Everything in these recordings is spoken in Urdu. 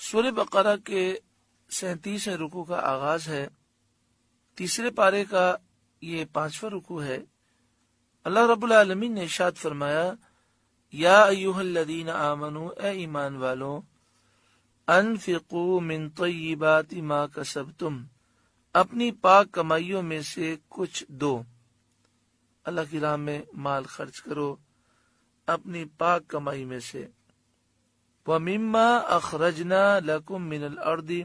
سورہ بقرہ کے 37 رکوع کا آغاز ہے. تیسرے پارے کا یہ 5واں رکوع ہے. اللہ رب العالمین نے ارشاد فرمایا، یا ایھا الذین آمنوا، اے ایمان والو، انفقوا من طیبات ما کسبتم، اپنی پاک کمائیوں میں سے کچھ دو. اللہ کی راہ میں مال خرچ کرو اپنی پاک کمائی میں سے. وَمِمَّا أَخْرَجْنَا لَكُم مِّنَ الْأَرْضِ،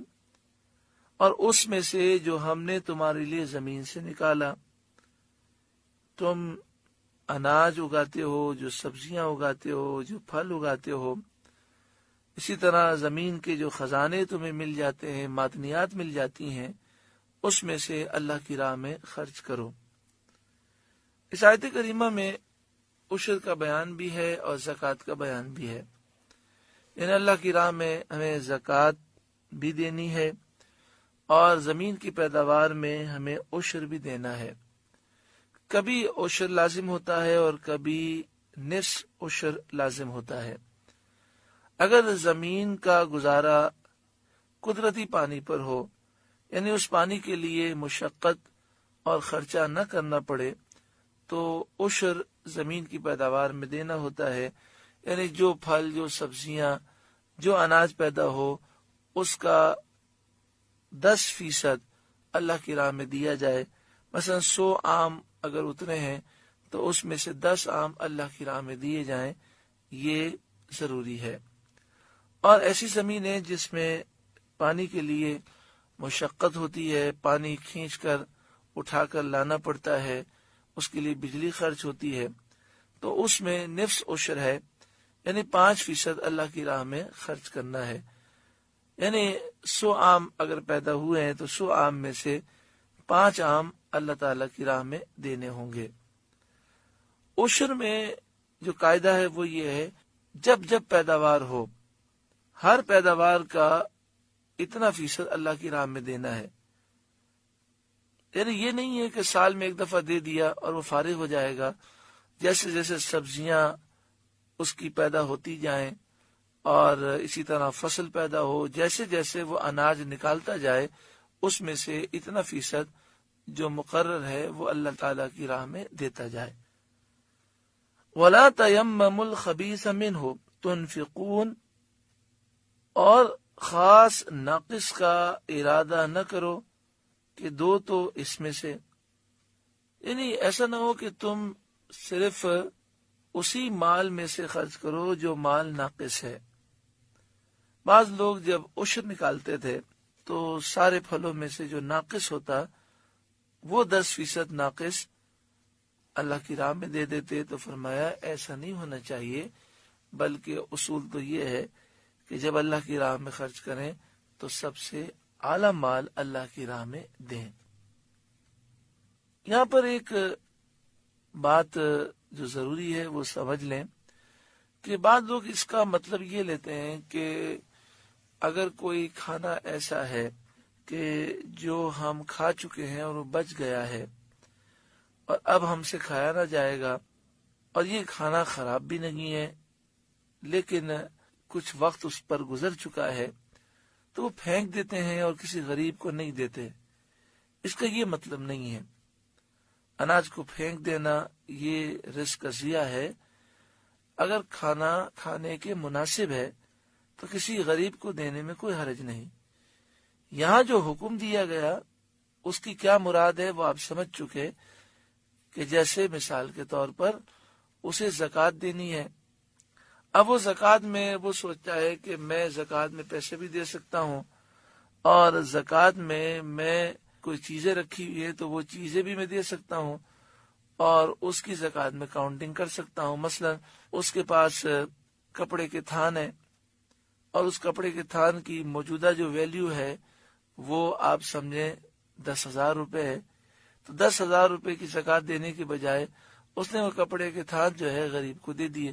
اور اس میں سے جو ہم نے تمہارے لیے زمین سے نکالا. تم اناج اگاتے ہو، جو سبزیاں اگاتے ہو، جو پھل اگاتے ہو، اسی طرح زمین کے جو خزانے تمہیں مل جاتے ہیں، معدنیات مل جاتی ہیں، اس میں سے اللہ کی راہ میں خرچ کرو. اس آیت کریمہ میں عشر کا بیان بھی ہے اور زکوٰۃ کا بیان بھی ہے. یعنی اللہ کی راہ میں ہمیں زکوٰۃ بھی دینی ہے اور زمین کی پیداوار میں ہمیں عشر بھی دینا ہے. کبھی عشر لازم ہوتا ہے اور کبھی نصف عشر لازم ہوتا ہے. اگر زمین کا گزارا قدرتی پانی پر ہو، یعنی اس پانی کے لیے مشقت اور خرچہ نہ کرنا پڑے، تو عشر زمین کی پیداوار میں دینا ہوتا ہے. یعنی جو پھل، جو سبزیاں، جو اناج پیدا ہو، اس کا 10% اللہ کی راہ میں دیا جائے. مثلا 100 آم اگر اترے ہیں تو اس میں سے 10 آم اللہ کی راہ میں دیے جائیں، یہ ضروری ہے. اور ایسی زمین ہے جس میں پانی کے لیے مشقت ہوتی ہے، پانی کھینچ کر اٹھا کر لانا پڑتا ہے، اس کے لیے بجلی خرچ ہوتی ہے، تو اس میں نصف عشر ہے، یعنی 5% اللہ کی راہ میں خرچ کرنا ہے. یعنی 100 آم اگر پیدا ہوئے ہیں تو 100 آم میں سے 5 آم اللہ تعالی کی راہ میں دینے ہوں گے. عشر میں جو قاعدہ ہے وہ یہ ہے، جب جب پیداوار ہو، ہر پیداوار کا اتنا فیصد اللہ کی راہ میں دینا ہے. یعنی یہ نہیں ہے کہ سال میں ایک دفعہ دے دیا اور وہ فارغ ہو جائے گا. جیسے جیسے سبزیاں اس کی پیدا ہوتی جائیں اور اسی طرح فصل پیدا ہو، جیسے جیسے وہ اناج نکالتا جائے، اس میں سے اتنا فیصد جو مقرر ہے وہ اللہ تعالی کی راہ میں دیتا جائے. وَلَا تَيَمَّمُوا الْخَبِيثَ مِنْهُ تُنْفِقُونَ، اور خاص ناقص کا ارادہ نہ کرو کہ دو تو اس میں سے. یعنی ایسا نہ ہو کہ تم صرف اسی مال میں سے خرچ کرو جو مال ناقص ہے. بعض لوگ جب عشر نکالتے تھے تو سارے پھلوں میں سے جو ناقص ہوتا وہ 10% ناقص اللہ کی راہ میں دے دیتے. تو فرمایا ایسا نہیں ہونا چاہیے، بلکہ اصول تو یہ ہے کہ جب اللہ کی راہ میں خرچ کریں تو سب سے اعلیٰ مال اللہ کی راہ میں دیں. یہاں پر ایک بات جو ضروری ہے وہ سمجھ لیں کہ بعض لوگ اس کا مطلب یہ لیتے ہیں کہ اگر کوئی کھانا ایسا ہے کہ جو ہم کھا چکے ہیں اور وہ بچ گیا ہے اور اب ہم سے کھایا نہ جائے گا، اور یہ کھانا خراب بھی نہیں ہے لیکن کچھ وقت اس پر گزر چکا ہے، تو وہ پھینک دیتے ہیں اور کسی غریب کو نہیں دیتے. اس کا یہ مطلب نہیں ہے. اناج کو پھینک دینا یہ رزق ضیاع ہے. اگر کھانا کھانے کے مناسب ہے تو کسی غریب کو دینے میں کوئی حرج نہیں. یہاں جو حکم دیا گیا اس کی کیا مراد ہے وہ آپ سمجھ چکے کہ جیسے مثال کے طور پر اسے زکوٰۃ دینی ہے. اب وہ زکوٰۃ میں وہ سوچتا ہے کہ میں زکوٰۃ میں پیسے بھی دے سکتا ہوں اور زکوٰۃ میں کوئی چیزیں رکھی ہوئی ہے تو وہ چیزیں بھی میں دے سکتا ہوں اور اس کی زکوٰۃ میں کاؤنٹنگ کر سکتا ہوں. مثلا اس کے پاس کپڑے کے تھان ہے اور اس کپڑے کے تھان کی موجودہ جو ویلیو ہے وہ آپ سمجھیں 10,000 روپے ہے، تو 10,000 روپے کی زکوٰۃ دینے کے بجائے اس نے وہ کپڑے کے تھان جو ہے غریب کو دے دیے.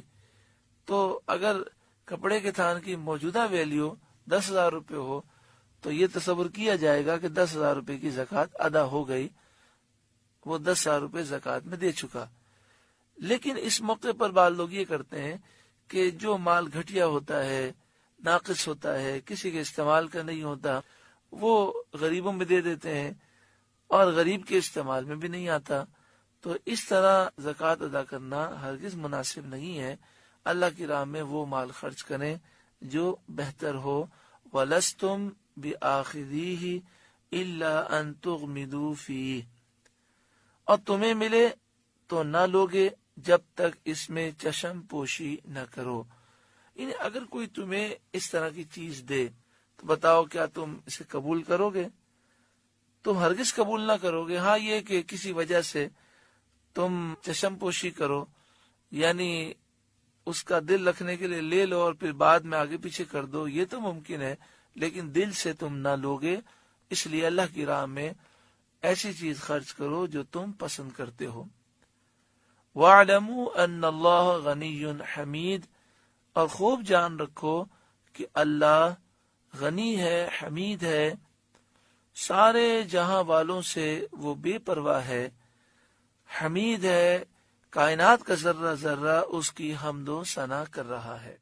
تو اگر کپڑے کے تھان کی موجودہ ویلیو 10,000 روپے ہو تو یہ تصور کیا جائے گا کہ 10,000 روپے کی زکوٰۃ ادا ہو گئی، وہ 10,000 روپے زکوٰۃ میں دے چکا. لیکن اس موقع پر بعض لوگ یہ کرتے ہیں کہ جو مال گھٹیا ہوتا ہے ناقص ہوتا ہے، کسی کے استعمال کا نہیں ہوتا، وہ غریبوں میں دے دیتے ہیں اور غریب کے استعمال میں بھی نہیں آتا، تو اس طرح زکوٰۃ ادا کرنا ہرگز مناسب نہیں ہے۔ اللہ کی راہ میں وہ مال خرچ کریں جو بہتر ہو۔ وَلَسْتُمْ بِآخِذِيهِ إِلَّا أَن تُغْمِضُوا فِيهِ، اور تمہیں ملے تو نہ لوگے جب تک اس میں چشم پوشی نہ کرو۔ یعنی اگر کوئی تمہیں اس طرح کی چیز دے تو بتاؤ کیا تم اسے قبول کرو گے؟ تم ہرگز قبول نہ کرو گے۔ ہاں یہ کہ کسی وجہ سے تم چشم پوشی کرو، یعنی اس کا دل رکھنے کے لیے لے لو اور پھر بعد میں آگے پیچھے کر دو، یہ تو ممکن ہے، لیکن دل سے تم نہ لوگے۔ اس لیے اللہ کی راہ میں ایسی چیز خرچ کرو جو تم پسند کرتے ہو۔ وَاعْلَمُوا أَنَّ اللَّهَ غَنِيٌّ حَمِيدٌ، اور خوب جان رکھو کہ اللہ غنی ہے، حمید ہے، سارے جہاں والوں سے وہ بے پرواہ ہے، حمید ہے، کائنات کا ذرہ ذرہ اس کی حمد و ثنا کر رہا ہے۔